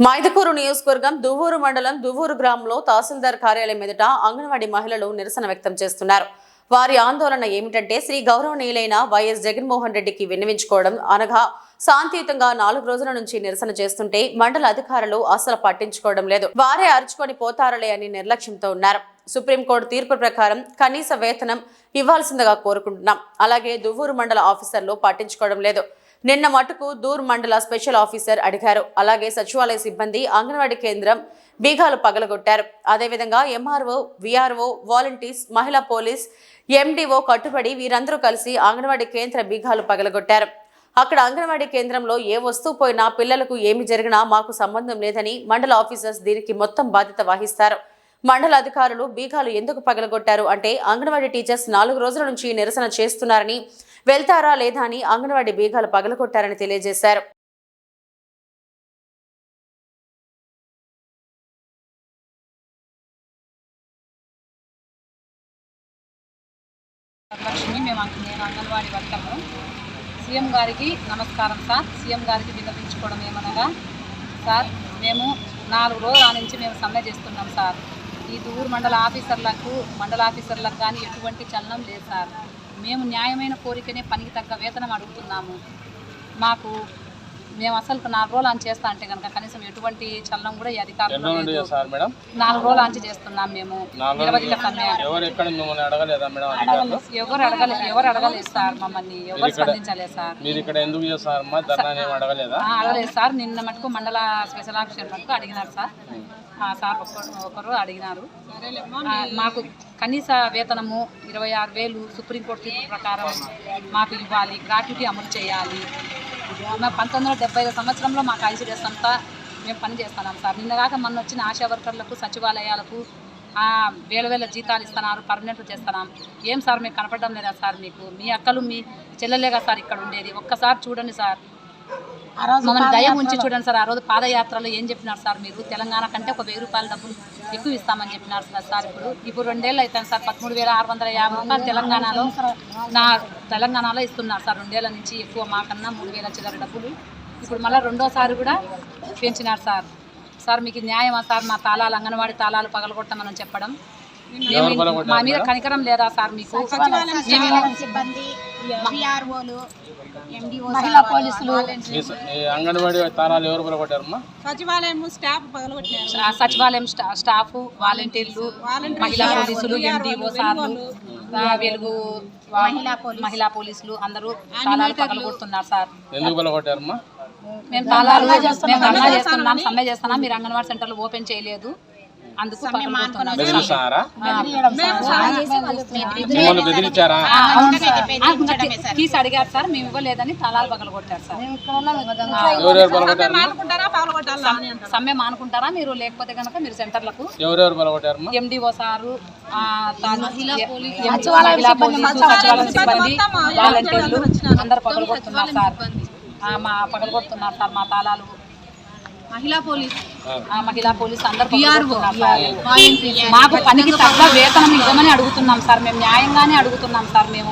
మైదుకూరు నియోజకవర్గం దువ్వూరు మండలం దువ్వూరు గ్రామంలో తహసీల్దార్ కార్యాలయం ఎదుట అంగన్వాడీ మహిళలు నిరసన వ్యక్తం చేస్తున్నారు. వారి ఆందోళన ఏమిటంటే శ్రీ గౌరవనీయులైన వైఎస్ జగన్మోహన్ రెడ్డికి విన్నవించుకోవడం అనగా శాంతియుతంగా 4 రోజుల నుంచి నిరసన చేస్తుంటే మండల అధికారులు అసలు పట్టించుకోవడం లేదు. వారే అరుచుకొని పోతారులే అని నిర్లక్ష్యంతో ఉన్నారు. సుప్రీంకోర్టు తీర్పు ప్రకారం కనీస వేతనం ఇవ్వాల్సిందిగా కోరుకుంటున్నాం. అలాగే దువ్వూరు మండల ఆఫీసర్లు పట్టించుకోవడం లేదు. నిన్న మటుకు దూర్ మండల స్పెషల్ ఆఫీసర్ అడిగారు. అలాగే సచివాలయ సిబ్బంది అంగన్వాడీ కేంద్రం బీగాలు పగలగొట్టారు. అదేవిధంగా ఎంఆర్ఓ, విఆర్ఓ, వాలంటీర్స్, మహిళా పోలీస్, ఎండిఓ కట్టుబడి వీరందరూ కలిసి అంగన్వాడీ కేంద్ర బీగాలు పగలగొట్టారు. అక్కడ అంగన్వాడీ కేంద్రంలో ఏ వస్తువు పోయినా పిల్లలకు ఏమి జరిగినా మాకు సంబంధం లేదని మండల ఆఫీసర్స్ దీనికి మొత్తం బాధ్యత వహిస్తారు. మండల అధికారులు బీగాలు ఎందుకు పగలగొట్టారు అంటే అంగన్వాడీ టీచర్స్ 4 రోజుల నుంచి నిరసన చేస్తున్నారని, వెళ్తారా లేదా అని అంగన్వాడీ బీగాలు పగలగొట్టారని తెలియజేశారు. నేను అంగన్వాడీ వర్కర్ను. సీఎం గారికి నమస్కారం సార్. సీఎం గారికి విన్నవించుకోవడం ఏమనగా సార్, మేము 4 రోజుల నుంచి మేము సమ్మె చేస్తున్నాం సార్. ఈ దువ్వూరు మండల ఆఫీసర్లకు కానీ ఎటువంటి చలనం లేదు సార్. మేము న్యాయమైన కోరికనే పనికి తగ్గ వేతనం అడుగుతున్నాము. మేము అసలు 4 రోజులు ఆన్ చేస్తా అంటే కనుక కనీసం ఎటువంటి చలనం కూడా ఈ అధికారులు 4 రోజులు ఆన్ చేస్తున్నాం. మేము నిరవధిక సమ్మె ఎవరు అడగలేదు సార్. మమ్మల్ని ఎవరు స్పందించలేదు సార్. అడగలేదు సార్. నిన్న మటుకు మండల స్పెషల్ ఆఫీసర్ మటుకు అడిగినారు సార్. సార్ ఒకరు అడిగినారు. మాకు కనీస వేతనము 26,000 సుప్రీంకోర్టు తీర్పు ప్రకారం మాకు ఇవ్వాలి. గ్రాట్యుటీ అమలు చేయాలి. 1970 సంవత్సరంలో మాకు ఐసీడీఎస్ అంతా మేము పని చేస్తున్నాం సార్. నిన్నగాక మొన్న వచ్చిన ఆశా వర్కర్లకు, సచివాలయాలకు వేల జీతాలు ఇస్తున్నారు, పర్మనెంట్లు చేస్తున్నాం. ఏం సార్ మీకు కనపడడం లేదా సార్? మీకు మీ అక్కలు మీ చెల్లెలేగా సార్ ఇక్కడ ఉండేది. ఒక్కసారి చూడండి సార్, మమ్మల్ని దయ ఉంచి చూడండి సార్. ఆ రోజు పాదయాత్రలో ఏం చెప్పినారు సార్? మీరు తెలంగాణ కంటే ఒక 1000 రూపాయల డబ్బులు ఎక్కువ ఇస్తామని చెప్పినారు కదా సార్. ఇప్పుడు 2 ఏళ్ళు అవుతాను సార్. 13,650 తెలంగాణలో ఇస్తున్నారు సార్. 2 ఏళ్ల నుంచి ఎక్కువ, మాకన్నా 3,000 చిల్లర డబ్బులు ఇప్పుడు మళ్ళీ రెండోసారి కూడా పెంచినారు సార్. సార్ మీకు న్యాయమా సార్? మా తాళాలు, అంగన్వాడీ తాళాలు పగలగొట్టమని చెప్పడం మా మీద కనికరం లేదా సార్ మీకు? మహిళా పోలీసులు, అంగన్వాడీ తాళాలు ఎవరు పగలగొట్టారమ్మా? సచివాలయం స్టాఫ్, వాలంటీర్లు, మహిళా పోలీసులు, ఎండిఓ సార్లు, వెలుగు మహిళా పోలీసులు అందరూ తాళాలు పగలగొడుతున్నారు సార్. ఎందుకు పగలగొట్టారమ్మా? మేము ధర్నా చేస్తున్నాం, సమ్మె చేస్తున్నాం. మీరు అంగన్వాడీ సెంటర్లు ఓపెన్ చేయలేదు, అందుకు తీసి అడిగారు సార్. మేము ఇవ్వలేదని తాళాలు పగలగొట్టారు సార్. సమ్మె మానుకుంటారా మీరు? లేకపోతే కనుక మీరు సెంటర్లకు ఎండిఓ సారు, సచివాలయం సిబ్బంది, వాలంటీర్లు అందరు పగలగొడుతున్నారు సార్. పగలగొడుతున్నారు సార్ మా తాళాలు. మహిళా పోలీస్ అందరు మాకు పనికి తగ్గ వేతనం ఇవ్వమని అడుగుతున్నాం సార్. మేము న్యాయంగానే అడుగుతున్నాం సార్. మేము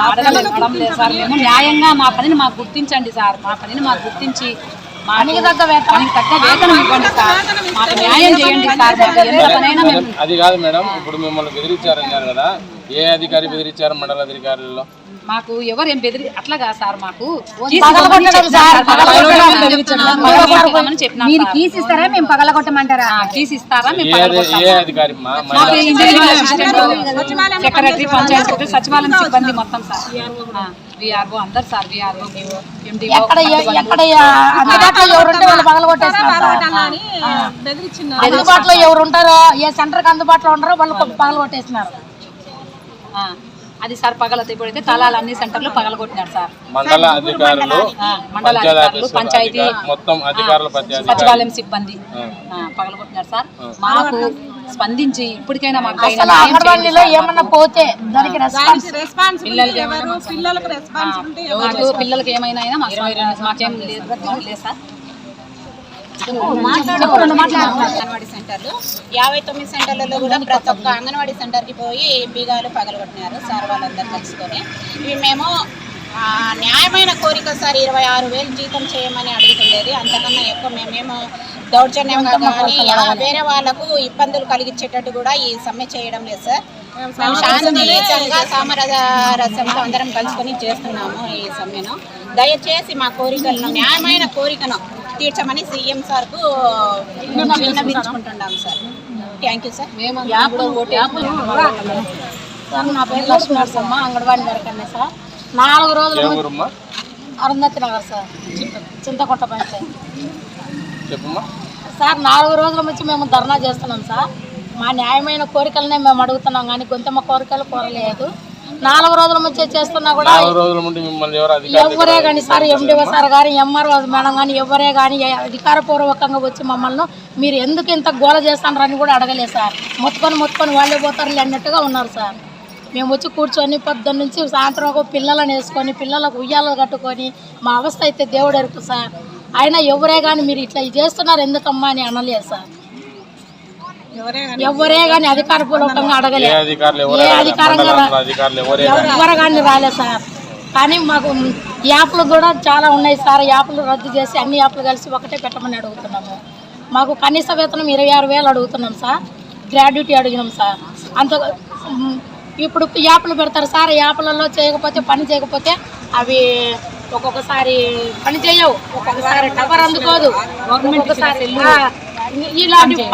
అడగడం లేదు సార్. మేము న్యాయంగా మా పనిని మాకు గుర్తించండి సార్. మా పనిని మాకు గుర్తించి పనికి తగ్గ వేతనం ఇవ్వండి సార్. మాకు న్యాయం చేయండి సార్. అది కాదు మేడం, ఇప్పుడు మిమ్మల్ని బెదిరించారన్నారు కదా, ఏ అధికారి బెదిరించారు మండల అధికారులలో? మాకు ఎవరేం అట్లా కాదు సార్. మాకు కీసిస్తారా? మేము పగలగొట్టమంటారా? కీసిస్తారా? సెక్రటరీ, పంచాయతీ సెక్రటరీ, సచివాలయం సిబ్బంది మొత్తం సార్. విఆర్ఓ అందరు సార్. విఆర్ఓ, అందుబాటులో ఎవరు ఉంటారో, ఏ సెంటర్ కి అందుబాటులో ఉంటారో వాళ్ళు పగలగొట్టేస్తున్నారు. అది సార్ పగలైతే తాళాలు అన్ని సెంటర్లు పగలగొట్టినారు సార్. మండల అధికారులు, పంచాయతీ మొత్తం అధికారులు, సచివాలయం సిబ్బంది పగలగొట్టినారు సార్. మాకు స్పందించి ఇప్పటికైనా మాకు ఏమన్నా పోతే దానికి పిల్లలకి ఏమైనా మాకేం లేదు సార్. అంగన్వాడీ సెంటర్లు 59 సెంటర్లలో కూడా ప్రతి ఒక్క అంగన్వాడీ సెంటర్కి పోయి బీగాలు పగలగొట్టినారు సార్ వాళ్ళందరూ కలుసుకొని. ఇవి మేము న్యాయమైన కోరిక సార్ 26,000 జీతం చేయమని అడుగుతుండేది. అంతకన్నా ఎక్కువ మేమేమో దౌర్జన్యంగా కానీ వేరే వాళ్ళకు ఇబ్బందులు కలిగించేటట్టు కూడా ఈ సమ్మె చేయడం లేదు సార్. మేము శాంతియుతంగా సామరస్యంతో అందరం కలుసుకొని చేస్తున్నాము ఈ సమ్మెను. దయచేసి మా కోరికలను న్యాయమైన కోరికను తీర్చమని సీఎం సార్కు విన్నవించుకుంటున్నాము sir. Thank you sir. Sir నా పేరు లక్ష్మీ నరసమ్మ, అంగన్వాడీ వర్కర్నే సార్. 4 రోజుల ఏ నుంచి ఊరమ్మా? అరుంధతి నగర్ సార్, చింతకొట్ట పంచాయతీ చెప్పమ్మా. సార్. 4 రోజుల నుంచి మేము ధర్నా చేస్తున్నాం సార్. మా న్యాయమైన కోరికలనే మేము అడుగుతున్నాం కానీ గొంతమ్మ కోరికలు కోరలేదు. 4 రోజుల నుంచి చేస్తున్నా కూడా 4 రోజుల నుండి మిమ్మల్ని ఎవరు అధికారులు ఎవరే కానీ సార్, ఎండిఓ సార్ కానీ ఎంఆర్ఓ మేడం కానీ ఎవరే కానీ అధికారపూర్వకంగా వచ్చి మమ్మల్ని మీరు ఎందుకు ఇంత గోల చేస్తారని కూడా అడగలేదు సార్. మొత్తుకొని వాళ్ళే పోతారు అన్నట్టుగా ఉన్నారు సార్. మేము వచ్చి కూర్చొని పొద్దున్న నుంచి సాయంత్రం ఒక పిల్లలను వేసుకొని పిల్లలకు ఉయ్యాలు కట్టుకొని మా అవస్థ అయితే దేవుడు ఎరుకు సార్. అయినా ఎవరే కానీ మీరు ఇట్లా చేస్తున్నారు ఎందుకమ్మా అని అనలేదు సార్. ఎవరే కానీ అధికారపూర్వకంగా అడగలేదు. ఏ అధికారంగా ఎవరు కానీ రాలేదు సార్. కానీ మాకు యాప్లు కూడా చాలా ఉన్నాయి సార్. యాప్లు రద్దు చేసి అన్ని యాప్లు కలిసి ఒకటే పెట్టమని అడుగుతున్నాము. మాకు కనీస వేతనం 26,000 అడుగుతున్నాం సార్. గ్రాడ్యుటీ అడిగినాం సార్. అంత ఇప్పుడు యాప్లు పెడతారు సార్. యాప్లలో పని చేయకపోతే అవి ఒక్కొక్కసారి పని చేయవు, ఒక్కొక్కసారి టవర్ అందుకోదు, ఒక్కొక్కసారి ఇలాంటి